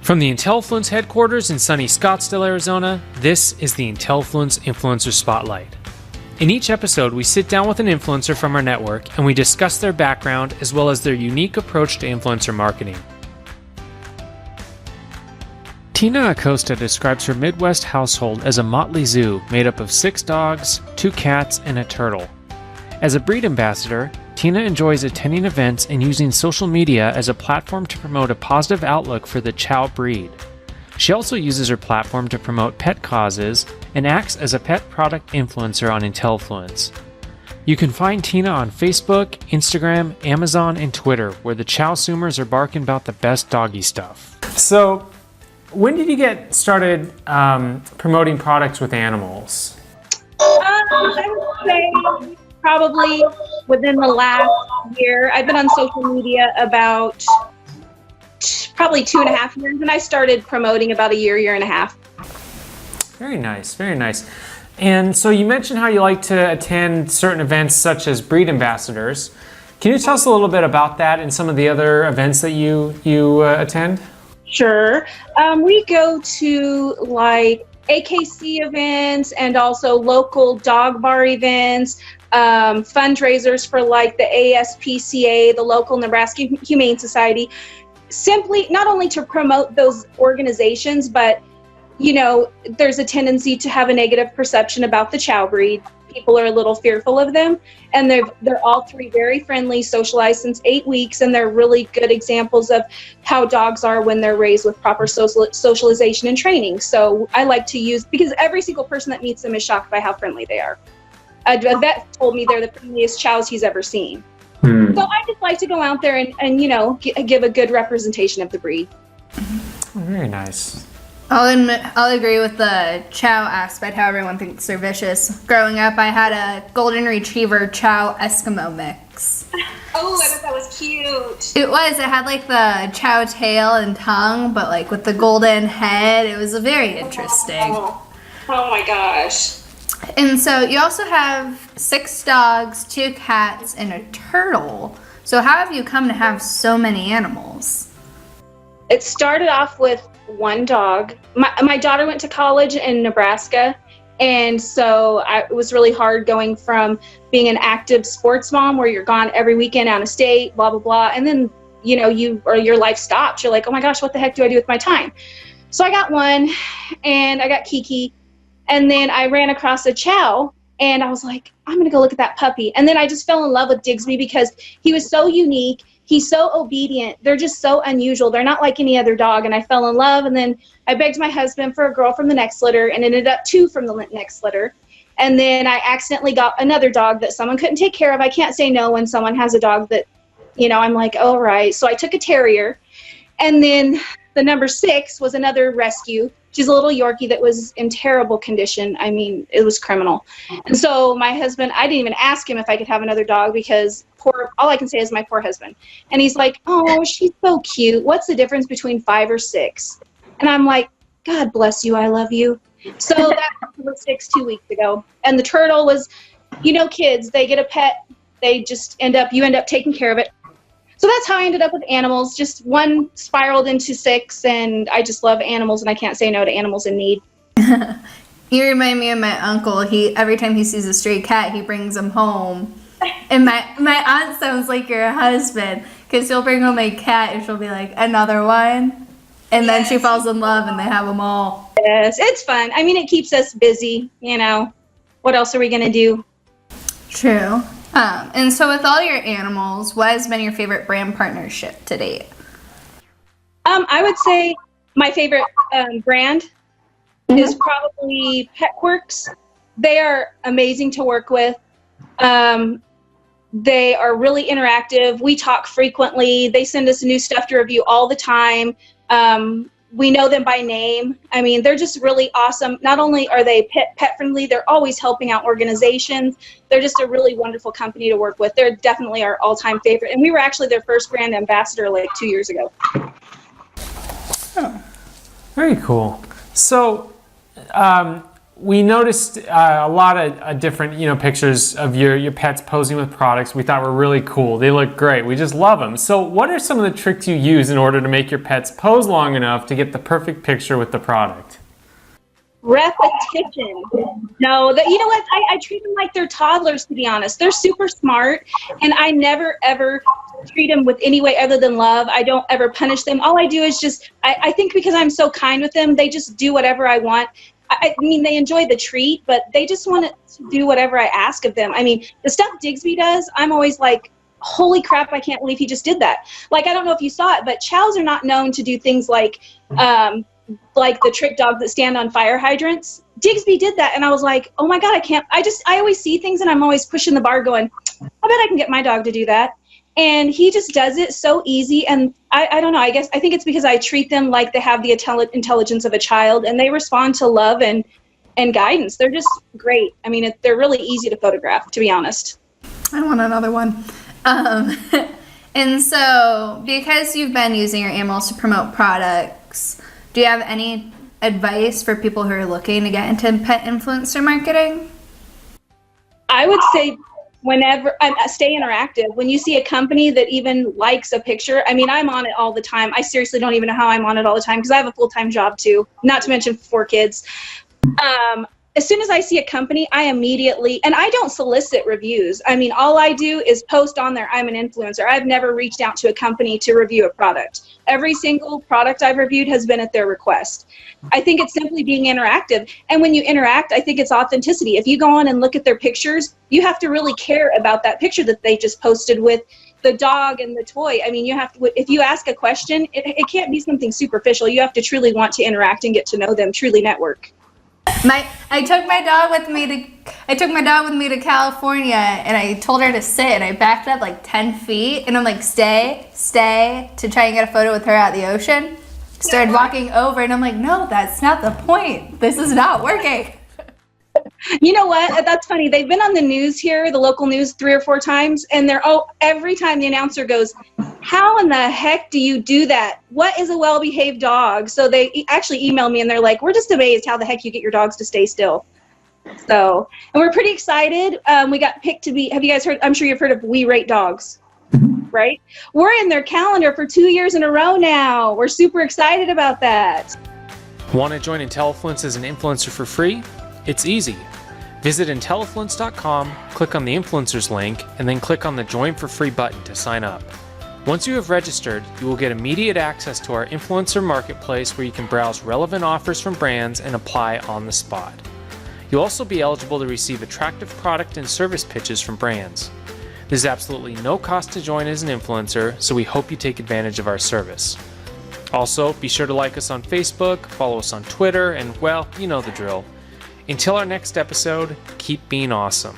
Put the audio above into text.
From the Intellifluence headquarters in sunny Scottsdale, Arizona, this is the Intellifluence Influencer Spotlight. In each episode, we sit down with an influencer from our network and we discuss their background as well as their unique approach to influencer marketing. Tina Acosta describes her Midwest household as a motley zoo made up of 6 dogs, 2 cats, and a turtle. As a breed ambassador, Tina enjoys attending events and using social media as a platform to promote a positive outlook for the chow breed. She also uses her platform to promote pet causes and acts as a pet product influencer on Intellifluence. You can find Tina on Facebook, Instagram, Amazon, and Twitter, where the chow-sumers are barking about the best doggy stuff. So, when did you get started promoting products with animals? I would say probably within the last year. I've been on social media about probably 2.5 years, and I started promoting about a year and a half. Very nice, very nice. And so you mentioned how you like to attend certain events such as breed ambassadors. Can you tell us a little bit about that and some of the other events that you attend? Sure. We go to like AKC events and also local dog bar events, fundraisers for like the ASPCA, the local Nebraskan Humane Society, simply not only to promote those organizations, but you know, there's a tendency to have a negative perception about the chow breed. People are a little fearful of them, and they're all 3 very friendly, socialized since 8 weeks, and they're really good examples of how dogs are when they're raised with proper socialization and training. So I like to use, because every single person that meets them is shocked by how friendly they are. A vet told me they're the friendliest chows he's ever seen. So I just like to go out there and you know, give a good representation of the breed. Very nice. I'll agree with the chow aspect, how everyone thinks they're vicious. Growing up, I had a golden retriever chow Eskimo mix. Oh, I thought that was cute. It was. It had like the chow tail and tongue, but like with the golden head. It was very interesting. Oh my gosh. And so you also have 6 dogs, 2 cats, and a turtle. So how have you come to have so many animals? It started off with 1 dog. My daughter went to college in Nebraska, and so it was really hard going from being an active sports mom where you're gone every weekend out of state, blah, blah, blah, and then, you know, your life stops. You're like, oh my gosh, what the heck do I do with my time? So I got 1, and I got Kiki, and then I ran across a chow, and I was like, I'm going to go look at that puppy. And then I just fell in love with Digsby because he was so unique. He's so obedient. They're just so unusual. They're not like any other dog. And I fell in love. And then I begged my husband for a girl from the next litter and ended up 2 from the next litter. And then I accidentally got another dog that someone couldn't take care of. I can't say no when someone has a dog that, you know, I'm like, all right. So I took a terrier. And then the number 6 was another rescue. She's a little Yorkie that was in terrible condition. I mean, it was criminal. And so my husband, I didn't even ask him if I could have another dog because all I can say is my poor husband. And he's like, oh, she's so cute. What's the difference between 5 or 6? And I'm like, God bless you. I love you. So that was 6 2 weeks ago. And the turtle was, you know, kids, they get a pet. They just you end up taking care of it. So that's how I ended up with animals. Just 1 spiraled into 6, and I just love animals, and I can't say no to animals in need. You remind me of my uncle. Every time he sees a stray cat, he brings them home. And my aunt sounds like your husband, because he'll bring home a cat, and she'll be like, another one. And then she falls in love, and they have them all. Yes, it's fun. I mean, it keeps us busy, you know. What else are we going to do? True. And so with all your animals, what has been your favorite brand partnership to date? I would say my favorite brand is probably Petquarks. They are amazing to work with. They are really interactive. We talk frequently. They send us new stuff to review all the time. We know them by name. I mean, they're just really awesome. Not only are they pet friendly, they're always helping out organizations. They're just a really wonderful company to work with. They're definitely our all-time favorite. And we were actually their first brand ambassador like 2 years ago. Oh, very cool. So we noticed a lot of different, pictures of your pets posing with products we thought were really cool. They look great. We just love them. So what are some of the tricks you use in order to make your pets pose long enough to get the perfect picture with the product? Repetition. No, you know what? I treat them like they're toddlers, to be honest. They're super smart, and I never, ever treat them with any way other than love. I don't ever punish them. All I do is just, I think because I'm so kind with them, they just do whatever I want. I mean, they enjoy the treat, but they just want to do whatever I ask of them. I mean, the stuff Digsby does, I'm always like, holy crap, I can't believe he just did that. Like, I don't know if you saw it, but chows are not known to do things like the trick dogs that stand on fire hydrants. Digsby did that, and I was like, oh my God, I always see things, and I'm always pushing the bar going, I bet I can get my dog to do that. And he just does it so easy, and I don't know, I think it's because I treat them like they have the intelligence of a child, and they respond to love and guidance. They're just great. I mean, they're really easy to photograph, to be honest. I want another one. And so, because you've been using your animals to promote products, do you have any advice for people who are looking to get into pet influencer marketing? I would say whenever stay interactive. When you see a company that even likes a picture, I mean, I'm on it all the time. I seriously don't even know how I'm on it all the time because I have a full-time job too, not to mention 4 kids. As soon as I see a company, I immediately, and I don't solicit reviews. I mean, all I do is post on there, I'm an influencer. I've never reached out to a company to review a product. Every single product I've reviewed has been at their request. I think it's simply being interactive. And when you interact, I think it's authenticity. If you go on and look at their pictures, you have to really care about that picture that they just posted with the dog and the toy. I mean, you have to, if you ask a question, it can't be something superficial. You have to truly want to interact and get to know them, truly network. I took my dog with me to California, and I told her to sit, and I backed up like 10 feet, and I'm like, stay, to try and get a photo with her at the ocean. Started walking over, and I'm like, no, that's not the point. This is not working. You know what? That's funny. They've been on the news here, the local news, 3 or 4 times, and every time the announcer goes, how in the heck do you do that? What is a well-behaved dog? So they actually email me, and they're like, we're just amazed how the heck you get your dogs to stay still. So, and we're pretty excited. We got picked to be, have you guys heard, I'm sure you've heard of We Rate Dogs, right? We're in their calendar for 2 years in a row now. We're super excited about that. Want to join Intellifluence as an influencer for free? It's easy. Visit Intellifluence.com, click on the influencers link, and then click on the Join for Free button to sign up. Once you have registered, you will get immediate access to our influencer marketplace where you can browse relevant offers from brands and apply on the spot. You'll also be eligible to receive attractive product and service pitches from brands. There's absolutely no cost to join as an influencer, so we hope you take advantage of our service. Also, be sure to like us on Facebook, follow us on Twitter, and well, you know the drill. Until our next episode, keep being awesome.